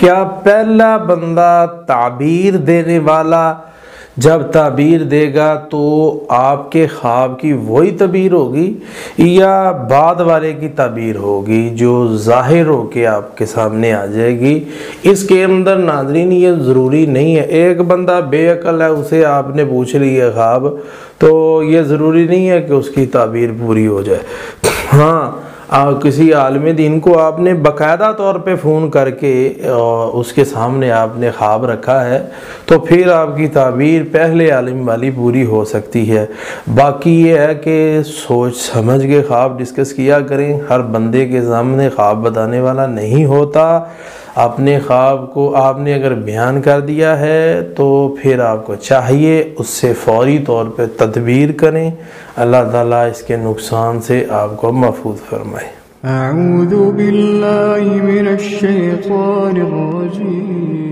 کیا پہلا بندہ تعبیر دینے والا جب تعبیر دے گا تو آپ کے خواب کی وہی تعبیر ہوگی یا بعد والے کی تعبیر ہوگی جو ظاہر ہو کے آپ کے سامنے آ جائے گی؟ اس کے اندر ناظرین یہ ضروری نہیں ہے، ایک بندہ بے عقل ہے، اسے آپ نے پوچھ لیا خواب، تو یہ ضروری نہیں ہے کہ اس کی تعبیر پوری ہو جائے۔ ہاں، کسی عالم دین کو آپ نے باقاعدہ طور پہ فون کر کے اس کے سامنے آپ نے خواب رکھا ہے تو پھر آپ کی تعبیر پہلے عالم والی پوری ہو سکتی ہے۔ باقی یہ ہے کہ سوچ سمجھ کے خواب ڈسکس کیا کریں، ہر بندے کے سامنے خواب بتانے والا نہیں ہوتا۔ اپنے خواب کو آپ نے اگر بیان کر دیا ہے تو پھر آپ کو چاہیے اس سے فوری طور پہ تدبیر کریں۔ اللہ تعالیٰ اس کے نقصان سے آپ کو محفوظ فرمائے۔ اعوذ باللہ من الشیطان الرجیم۔